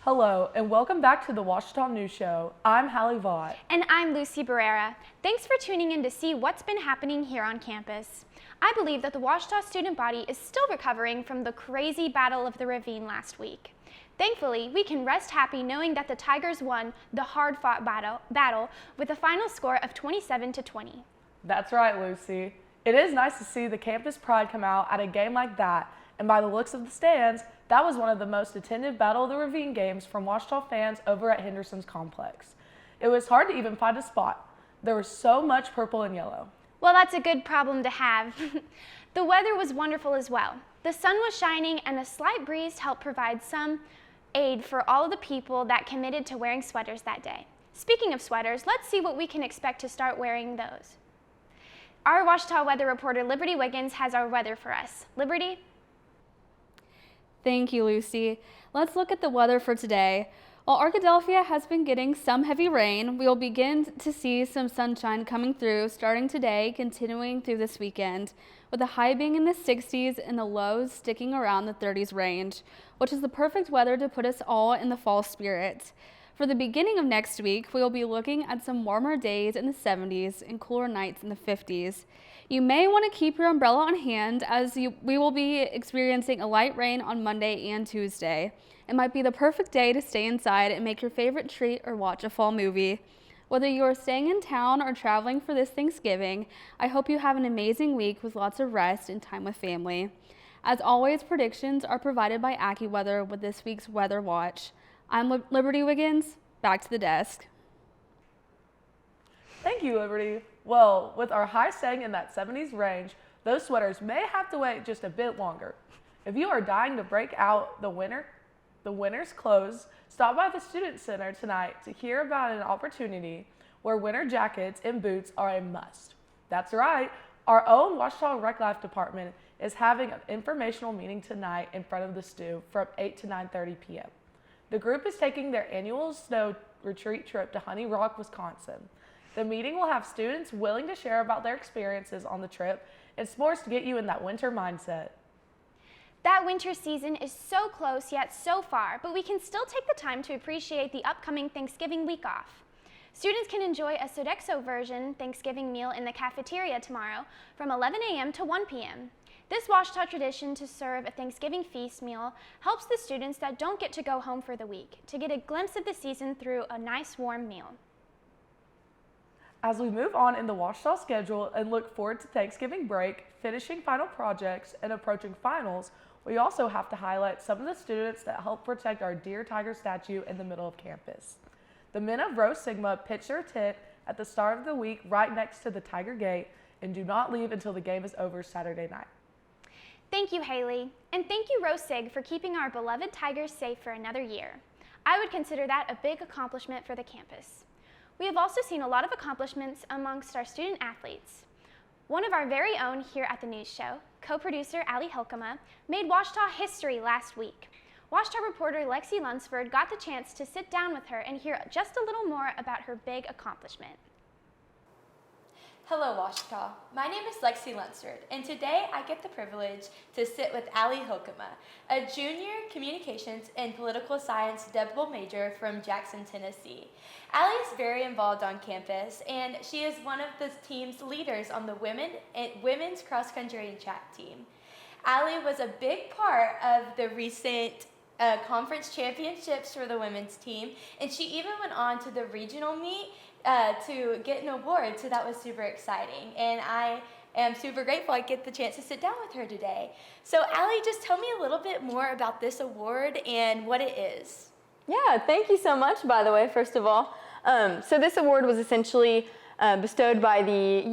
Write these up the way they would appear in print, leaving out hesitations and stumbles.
Hello, and welcome back to the Ouachita News Show. I'm Hallie Vaught. And I'm Lucy Barrera. Thanks for tuning in to see what's been happening here on campus. I believe that the Ouachita student body is still recovering from the crazy battle of the ravine last week. Thankfully, we can rest happy knowing that the Tigers won the hard-fought battle with a final score of 27-20. That's right, Lucy. It is nice to see the campus pride come out at a game like that, and by the looks of the stands, that was one of the most attended Battle of the Ravine games from Ouachita fans over at Henderson's complex. It was hard to even find a spot. There was so much purple and yellow. Well, that's a good problem to have. The weather was wonderful as well. The sun was shining and a slight breeze helped provide some aid for all of the people that committed to wearing sweaters that day. Speaking of sweaters, let's see what we can expect to start wearing those. Our Ouachita weather reporter, Liberty Wiggins, has our weather for us. Liberty? Thank you, Lucy. Let's look at the weather for today. While Arkadelphia has been getting some heavy rain, we will begin to see some sunshine coming through starting today, continuing through this weekend, with the high being in the 60s and the lows sticking around the 30s range, which is the perfect weather to put us all in the fall spirit. For the beginning of next week, we will be looking at some warmer days in the 70s and cooler nights in the 50s. You may want to keep your umbrella on hand as we will be experiencing a light rain on Monday and Tuesday. It might be the perfect day to stay inside and make your favorite treat or watch a fall movie. Whether you are staying in town or traveling for this Thanksgiving, I hope you have an amazing week with lots of rest and time with family. As always, predictions are provided by AccuWeather with this week's Weather Watch. I'm Liberty Wiggins, back to the desk. Thank you, Liberty. Well, with our high staying in that 70s range, those sweaters may have to wait just a bit longer. If you are dying to break out the winter's clothes, stop by the Student Center tonight to hear about an opportunity where winter jackets and boots are a must. That's right, our own Ouachita Rec Life Department is having an informational meeting tonight in front of the stew from 8 to 9:30 p.m. The group is taking their annual snow retreat trip to Honey Rock, Wisconsin. The meeting will have students willing to share about their experiences on the trip and s'mores to get you in that winter mindset. That winter season is so close yet so far, but we can still take the time to appreciate the upcoming Thanksgiving week off. Students can enjoy a Sodexo version Thanksgiving meal in the cafeteria tomorrow from 11 a.m. to 1 p.m. This Ouachita tradition to serve a Thanksgiving feast meal helps the students that don't get to go home for the week to get a glimpse of the season through a nice warm meal. As we move on in the Ouachita schedule and look forward to Thanksgiving break, finishing final projects, and approaching finals, we also have to highlight some of the students that help protect our dear tiger statue in the middle of campus. The men of Rho Sigma pitch their tent at the start of the week right next to the Tiger Gate and do not leave until the game is over Saturday night. Thank you, Haley, and thank you, Rho Sig, for keeping our beloved Tigers safe for another year. I would consider that a big accomplishment for the campus. We have also seen a lot of accomplishments amongst our student athletes. One of our very own here at the news show, co-producer Allie Hilkema, made Ouachita history last week. Ouachita reporter Lexi Lunsford got the chance to sit down with her and hear just a little more about her big accomplishment. Hello, Ouachita. My name is Lexi Lunsford, and today I get the privilege to sit with Allie Hilkema, a junior communications and political science double major from Jackson, Tennessee. Allie is very involved on campus, and she is one of the team's leaders on the women's cross-country and track team. Allie was a big part of the recent conference championships for the women's team, and she even went on to the regional meet to get an award, so that was super exciting. And I am super grateful I get the chance to sit down with her today. So Allie, just tell me a little bit more about this award and what it is. Yeah, thank you so much, by the way, first of all. So this award was essentially bestowed by the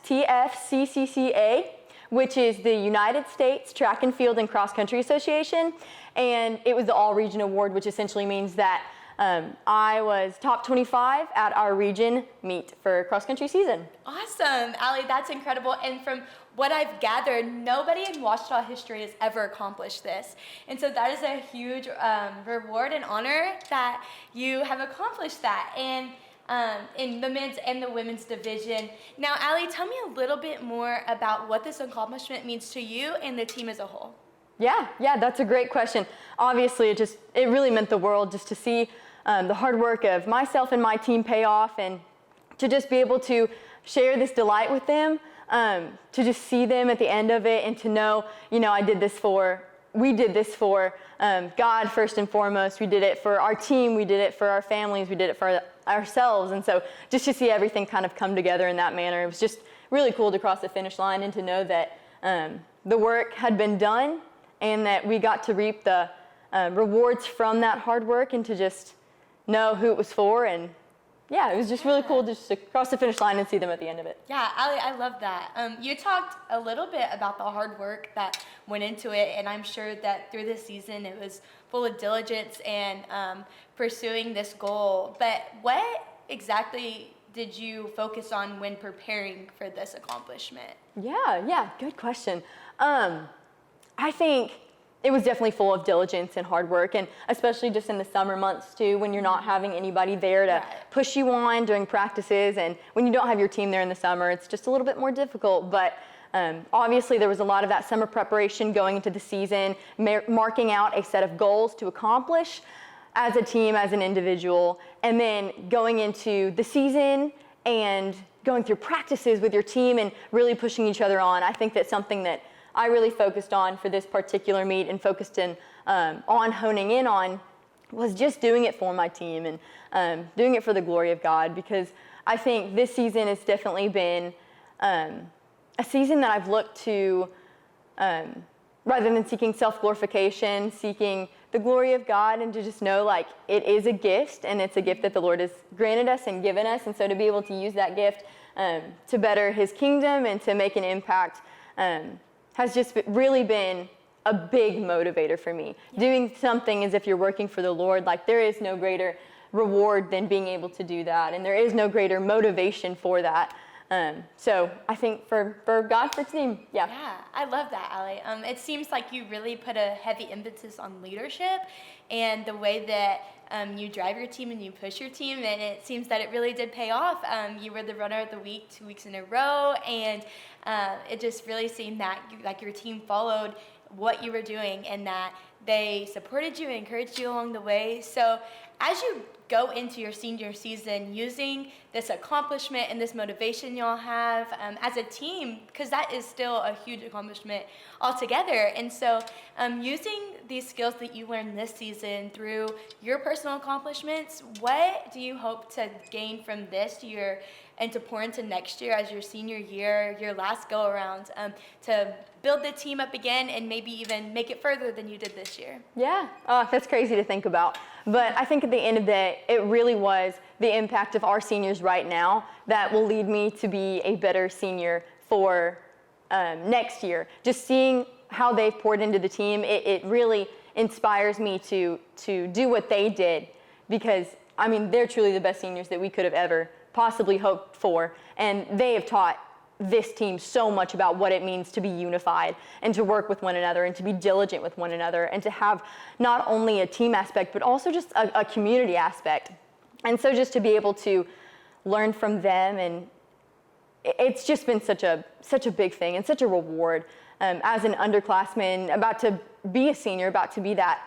USTFCCCA, which is the United States Track and Field and Cross Country Association, and it was the all-region award, which essentially means that I was top 25 at our region meet for cross-country season. Awesome, Allie, that's incredible. And from what I've gathered, nobody in Ouachita history has ever accomplished this. And so that is a huge reward and honor that you have accomplished that. And in the men's and the women's division. Now, Allie, tell me a little bit more about what this accomplishment means to you and the team as a whole. Yeah, that's a great question. Obviously, it really meant the world just to see the hard work of myself and my team pay off, and to just be able to share this delight with them, to just see them at the end of it, and to know, we did this for God first and foremost. We did it for our team, we did it for our families, we did it for ourselves. And so just to see everything kind of come together in that manner, it was just really cool to cross the finish line and to know that the work had been done and that we got to reap the rewards from that hard work, and to just know who it was for. And yeah, it was just really cool just to cross the finish line and see them at the end of it. Yeah, Allie, I love that. You talked a little bit about the hard work that went into it, and I'm sure that through this season it was full of diligence and pursuing this goal. But what exactly did you focus on when preparing for this accomplishment? Yeah, good question. I think it was definitely full of diligence and hard work, and especially just in the summer months too, when you're not having anybody there to push you on during practices, and when you don't have your team there in the summer, it's just a little bit more difficult. But obviously there was a lot of that summer preparation going into the season, marking out a set of goals to accomplish as a team, as an individual, and then going into the season and going through practices with your team and really pushing each other on. I think that's something that I really focused on for this particular meet, and focused on honing in on, was just doing it for my team and doing it for the glory of God, because I think this season has definitely been a season that I've looked to, rather than seeking self-glorification, seeking the glory of God, and to just know like it is a gift, and it's a gift that the Lord has granted us and given us. And so to be able to use that gift to better His kingdom and to make an impact has just really been a big motivator for me. Doing something as if you're working for the Lord, like there is no greater reward than being able to do that, and there is no greater motivation for that. So I think for God, for team, Yeah, I love that, Allie. It seems like you really put a heavy emphasis on leadership and the way that you drive your team and you push your team, and it seems that it really did pay off. You were the runner of the week 2 weeks in a row, and it just really seemed that your team followed what you were doing, and that they supported you and encouraged you along the way. So as you go into your senior season, using this accomplishment and this motivation y'all have as a team, because that is still a huge accomplishment altogether. And so using these skills that you learned this season through your personal accomplishments, what do you hope to gain from this year and to pour into next year as your senior year, your last go around, to build the team up again and maybe even make it further than you did this year? Yeah, that's crazy to think about. But I think at the end of the day, it really was the impact of our seniors right now that will lead me to be a better senior for next year. Just seeing how they've poured into the team, it really inspires me to do what they did, because, I mean, they're truly the best seniors that we could have ever possibly hoped for, and they have taught this team so much about what it means to be unified and to work with one another and to be diligent with one another and to have not only a team aspect but also just a community aspect. And so just to be able to learn from them, and it's just been such a big thing and such a reward as an underclassman about to be a senior, about to be that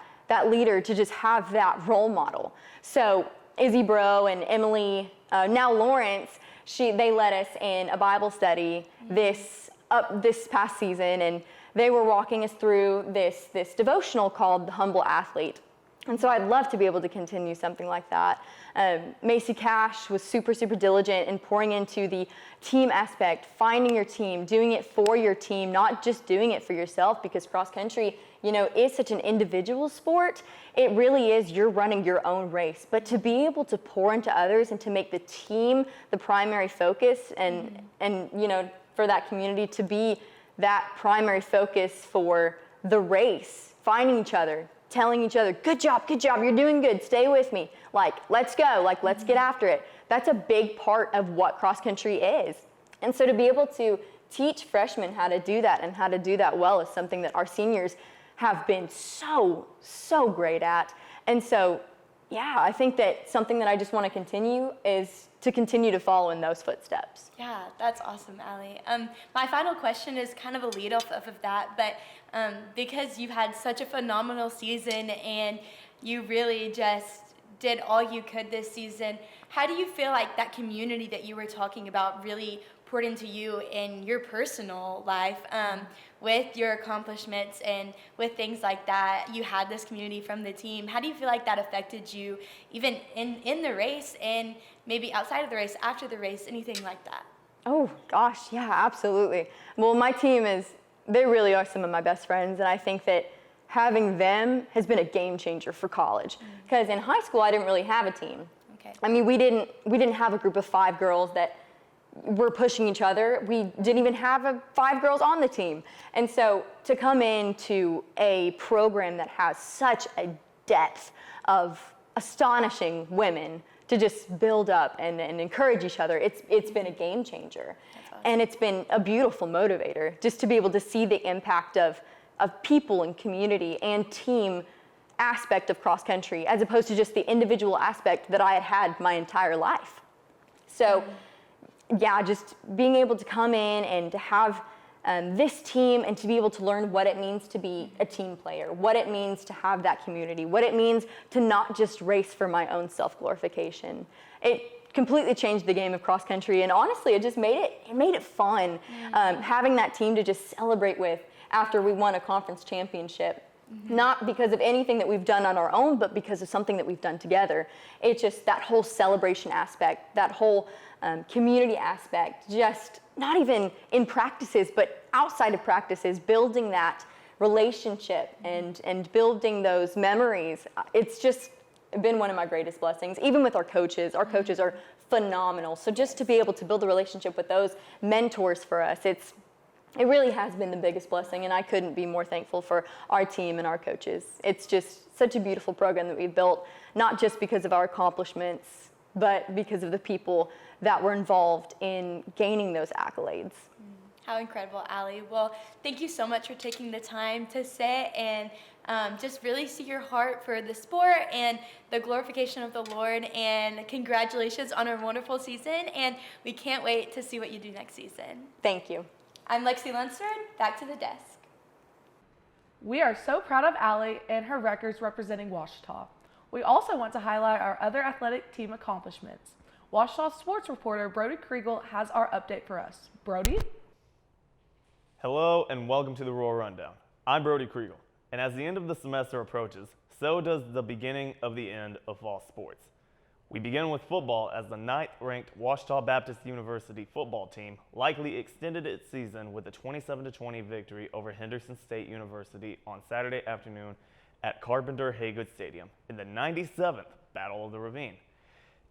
leader, to just have that role model. So Izzy Bro and Emily, now Lawrence, they led us in a Bible study this past season, and they were walking us through this devotional called The Humble Athlete. And so I'd love to be able to continue something like that. Macy Cash was super, super diligent in pouring into the team aspect, finding your team, doing it for your team, not just doing it for yourself, because cross country, is such an individual sport. It really is, you're running your own race. But to be able to pour into others and to make the team the primary focus, and for that community to be that primary focus for the race, finding each other, telling each other, good job, you're doing good, stay with me, let's go, let's get after it. That's a big part of what cross country is. And so to be able to teach freshmen how to do that and how to do that well is something that our seniors have been so great at. And so yeah, I think that something that I just want to continue is to continue to follow in those footsteps. Yeah, that's awesome, Allie. My final question is kind of a lead off of that, but because you had such a phenomenal season and you really just did all you could this season, how do you feel like that community that you were talking about really poured into you in your personal life with your accomplishments and with things like that? You had this community from the team. How do you feel like that affected you even in the race and maybe outside of the race, after the race, anything like that? Oh gosh, yeah, absolutely. Well, my team they really are some of my best friends, and I think that having them has been a game changer for college. Because in high school, I didn't really have a team. Okay. I mean, we didn't have a group of 5 girls that were pushing each other. We didn't even have 5 girls on the team. And so to come into a program that has such a depth of astonishing women to just build up and encourage each other, it's been a game changer. That's awesome. And it's been a beautiful motivator just to be able to see the impact of people and community and team aspect of cross country, as opposed to just the individual aspect that I had my entire life. So yeah, just being able to come in and to have this team and to be able to learn what it means to be a team player, what it means to have that community, what it means to not just race for my own self-glorification. It completely changed the game of cross country, and honestly, it just made it fun. Having that team to just celebrate with after we won a conference championship, not because of anything that we've done on our own, but because of something that we've done together. It's just that whole celebration aspect, that whole community aspect, just not even in practices, but outside of practices, building that relationship and building those memories. It's just been one of my greatest blessings. Even with our coaches are phenomenal. So just to be able to build a relationship with those mentors for us, it really has been the biggest blessing, and I couldn't be more thankful for our team and our coaches. It's just such a beautiful program that we've built, not just because of our accomplishments, but because of the people that were involved in gaining those accolades. How incredible, Allie. Well, thank you so much for taking the time to sit and just really see your heart for the sport and the glorification of the Lord. And congratulations on a wonderful season, and we can't wait to see what you do next season. Thank you. I'm Lexi Lunsford. Back to the desk. We are so proud of Allie and her records representing Ouachita. We also want to highlight our other athletic team accomplishments. Ouachita sports reporter Brody Kriegel has our update for us. Brody? Hello and welcome to the Royal Rundown. I'm Brody Kriegel, and as the end of the semester approaches, so does the beginning of the end of fall sports. We begin with football, as the 9th-ranked Ouachita Baptist University football team likely extended its season with a 27-20 victory over Henderson State University on Saturday afternoon at Carpenter Haygood Stadium in the 97th Battle of the Ravine.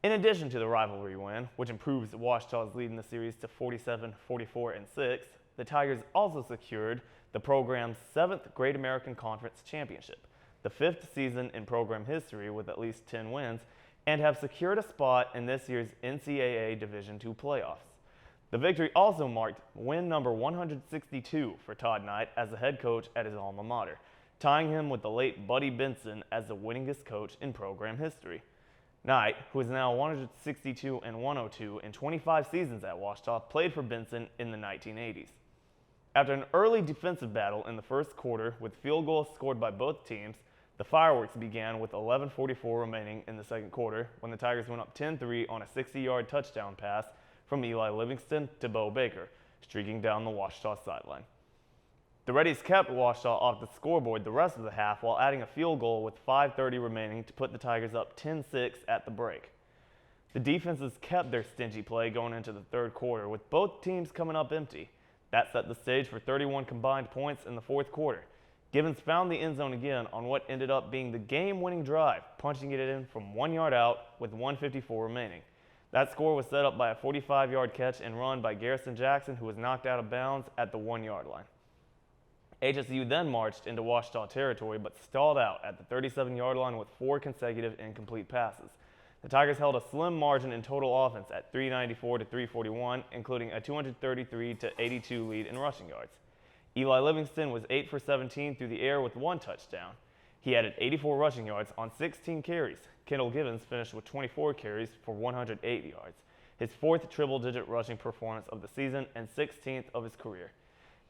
In addition to the rivalry win, which improves Ouachita's lead in the series to 47, 44, and 6, the Tigers also secured the program's 7th Great American Conference Championship, the 5th season in program history with at least 10 wins, and have secured a spot in this year's NCAA Division II playoffs. The victory also marked win number 162 for Todd Knight as the head coach at his alma mater, tying him with the late Buddy Benson as the winningest coach in program history. Knight, who is now 162 and 102 in 25 seasons at Ouachita, played for Benson in the 1980s. After an early defensive battle in the first quarter with field goals scored by both teams, the fireworks began with 11:44 remaining in the second quarter when the Tigers went up 10-3 on a 60-yard touchdown pass from Eli Livingston to Bo Baker, streaking down the Ouachita sideline. The Reddies kept Ouachita off the scoreboard the rest of the half while adding a field goal with 5:30 remaining to put the Tigers up 10-6 at the break. The defenses kept their stingy play going into the third quarter, with both teams coming up empty. That set the stage for 31 combined points in the fourth quarter. Givens found the end zone again on what ended up being the game-winning drive, punching it in from 1 yard out with 1:54 remaining. That score was set up by a 45-yard catch and run by Garrison Jackson, who was knocked out of bounds at the 1 yard line. HSU then marched into Ouachita territory but stalled out at the 37-yard line with 4 consecutive incomplete passes. The Tigers held a slim margin in total offense at 394 to 341, including a 233 to 82 lead in rushing yards. Eli Livingston was 8 for 17 through the air with 1 touchdown. He added 84 rushing yards on 16 carries, Kendall Givens finished with 24 carries for 108 yards, his fourth triple-digit rushing performance of the season and 16th of his career.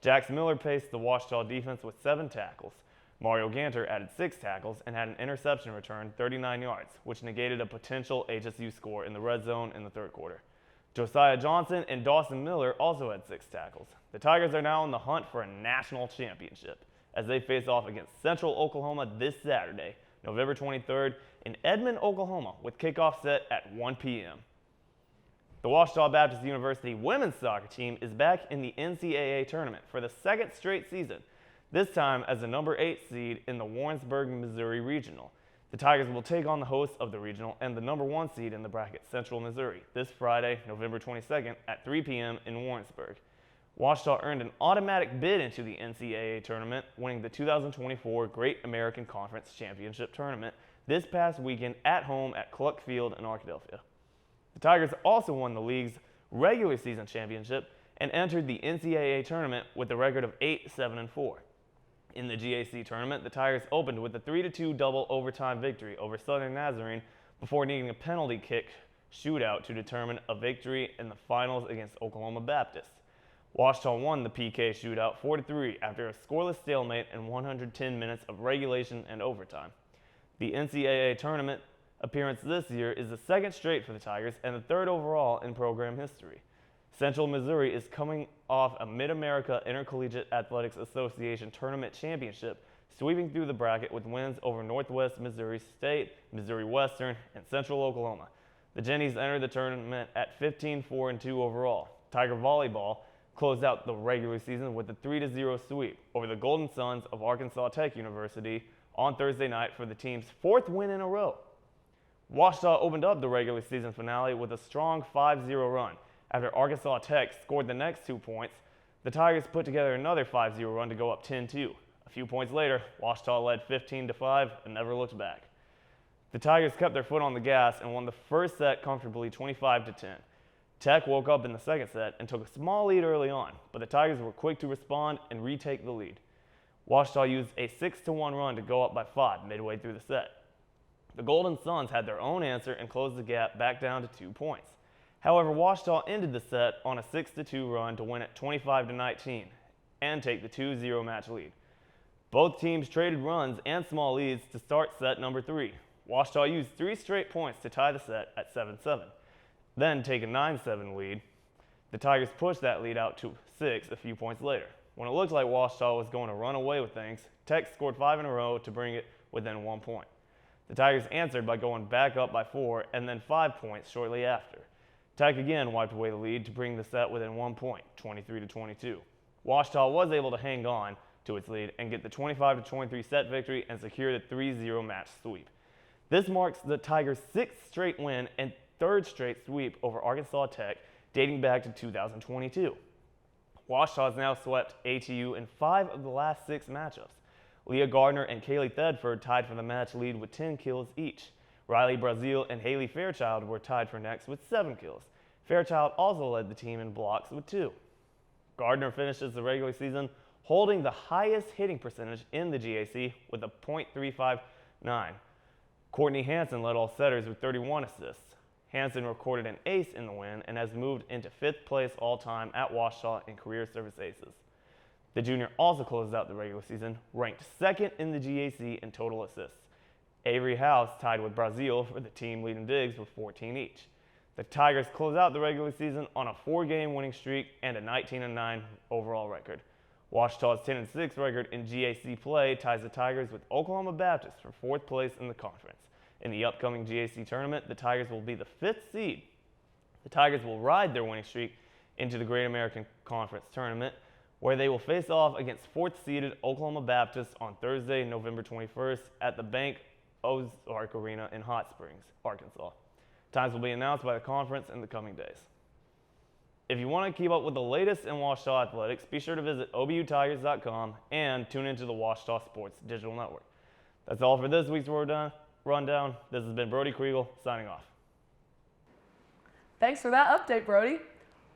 Jax Miller paced the Ouachita defense with 7 tackles. Mario Ganter added 6 tackles and had an interception return 39 yards, which negated a potential HSU score in the red zone in the third quarter. Josiah Johnson and Dawson Miller also had 6 tackles. The Tigers are now on the hunt for a national championship as they face off against Central Oklahoma this Saturday, November 23rd, in Edmond, Oklahoma, with kickoff set at 1 p.m. The Ouachita Baptist University women's soccer team is back in the NCAA tournament for the second straight season, this time as the number 8 seed in the Warrensburg, Missouri Regional. The Tigers will take on the hosts of the regional and the number 1 seed in the bracket, Central Missouri, this Friday, November 22nd at 3 p.m. in Warrensburg. Ouachita earned an automatic bid into the NCAA tournament, winning the 2024 Great American Conference Championship Tournament this past weekend at home at Cluck Field in Arkadelphia. The Tigers also won the league's regular season championship and entered the NCAA tournament with a record of 8-7-4. In the GAC tournament, the Tigers opened with a 3-2 double overtime victory over Southern Nazarene before needing a penalty kick shootout to determine a victory in the finals against Oklahoma Baptist. Ouachita won the PK shootout 4-3 after a scoreless stalemate and 110 minutes of regulation and overtime. The NCAA tournament appearance this year is the second straight for the Tigers and the third overall in program history. Central Missouri is coming off a Mid-America Intercollegiate Athletics Association Tournament Championship, sweeping through the bracket with wins over Northwest Missouri State, Missouri Western, and Central Oklahoma. The Jennies entered the tournament at 15-4-2 overall. Tiger Volleyball closed out the regular season with a 3-0 sweep over the Golden Suns of Arkansas Tech University on Thursday night for the team's 4th win in a row. Ouachita opened up the regular season finale with a strong 5-0 run. After Arkansas Tech scored the next 2 points, the Tigers put together another 5-0 run to go up 10-2. A few points later, Ouachita led 15-5 and never looked back. The Tigers kept their foot on the gas and won the first set comfortably 25-10. Tech woke up in the second set and took a small lead early on, but the Tigers were quick to respond and retake the lead. Ouachita used a 6-1 run to go up by 5 midway through the set. The Golden Suns had their own answer and closed the gap back down to 2 points. However, Ouachita ended the set on a 6-2 run to win it 25-19 and take the 2-0 match lead. Both teams traded runs and small leads to start set number 3. Ouachita used 3 straight points to tie the set at 7-7. Then take a 9-7 lead. The Tigers pushed that lead out to 6 a few points later. When it looked like Ouachita was going to run away with things, Tech scored 5 in a row to bring it within 1 point. The Tigers answered by going back up by 4 and then 5 points shortly after. Tech again wiped away the lead to bring the set within 1 point, 23-22. Ouachita was able to hang on to its lead and get the 25-23 set victory and secure the 3-0 match sweep. This marks the Tigers' 6th straight win and 3rd straight sweep over Arkansas Tech dating back to 2022. Ouachita has now swept ATU in 5 of the last 6 matchups. Leah Gardner and Kaylee Thedford tied for the match lead with 10 kills each. Riley Brazil and Haley Fairchild were tied for next with 7 kills. Fairchild also led the team in blocks with 2. Gardner finishes the regular season holding the highest hitting percentage in the GAC with a .359. Courtney Hansen led all setters with 31 assists. Hansen recorded an ace in the win and has moved into 5th place all-time at Ouachita in career service aces. The junior also closed out the regular season, ranked 2nd in the GAC in total assists. Avery House tied with Brazil for the team leading digs with 14 each. The Tigers close out the regular season on a 4-game winning streak and a 19-9 overall record. Ouachita's 10-6 record in GAC play ties the Tigers with Oklahoma Baptist for 4th place in the conference. In the upcoming GAC tournament, the Tigers will be the 5th seed. The Tigers will ride their winning streak into the Great American Conference tournament, where they will face off against 4th-seeded Oklahoma Baptist on Thursday, November 21st at the Bank Ozark Arena in Hot Springs, Arkansas. Times will be announced by the conference in the coming days. If you want to keep up with the latest in Ouachita athletics, be sure to visit obutigers.com and tune into the Ouachita Sports Digital Network. That's all for this week's Rundown. This has been Brody Kriegel signing off. Thanks for that update, Brody.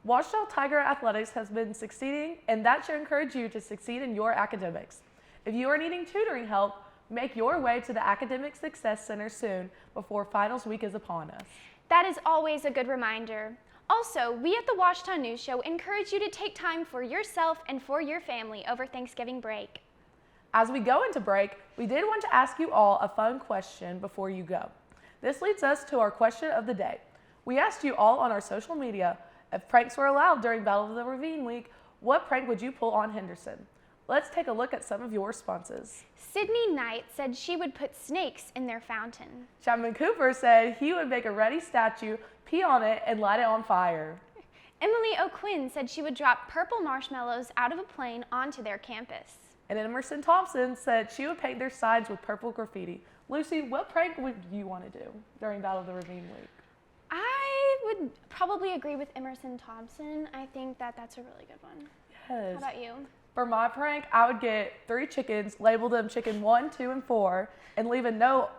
Ouachita Tiger Athletics has been succeeding, and that should encourage you to succeed in your academics. If you are needing tutoring help, Make your way to the Academic Success Center soon before finals week is upon us. That is always a good reminder. Also, we at the Ouachita News Show encourage you to take time for yourself and for your family over Thanksgiving break. As we go into break, we did want to ask you all a fun question before you go. This leads us to our question of the day. We asked you all on our social media, if pranks were allowed during Battle of the Ravine Week, what prank would you pull on Henderson? Let's take a look at some of your responses. Sydney Knight said she would put snakes in their fountain. Chapman Cooper said he would make a ready statue, pee on it, and light it on fire. Emily O'Quinn said she would drop purple marshmallows out of a plane onto their campus. And Emerson Thompson said she would paint their sides with purple graffiti. Lucy, what prank would you want to do during Battle of the Ravine Week? I would probably agree with Emerson Thompson. I think that that's a really good one. Yes. How about you? For my prank, I would get 3 chickens, label them chicken 1, 2, and 4, and leave a note,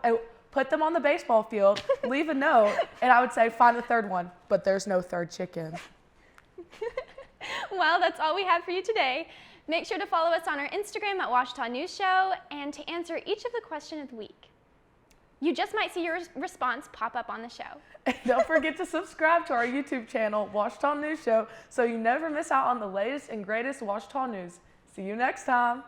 put them on the baseball field, leave a note, and I would say, find the 3rd one, but there's no 3rd chicken. Well, that's all we have for you today. Make sure to follow us on our Instagram at Ouachita News Show and to answer each of the question of the week. You just might see your response pop up on the show. And don't forget to subscribe to our YouTube channel, Ouachita News Show, so you never miss out on the latest and greatest Ouachita news. See you next time.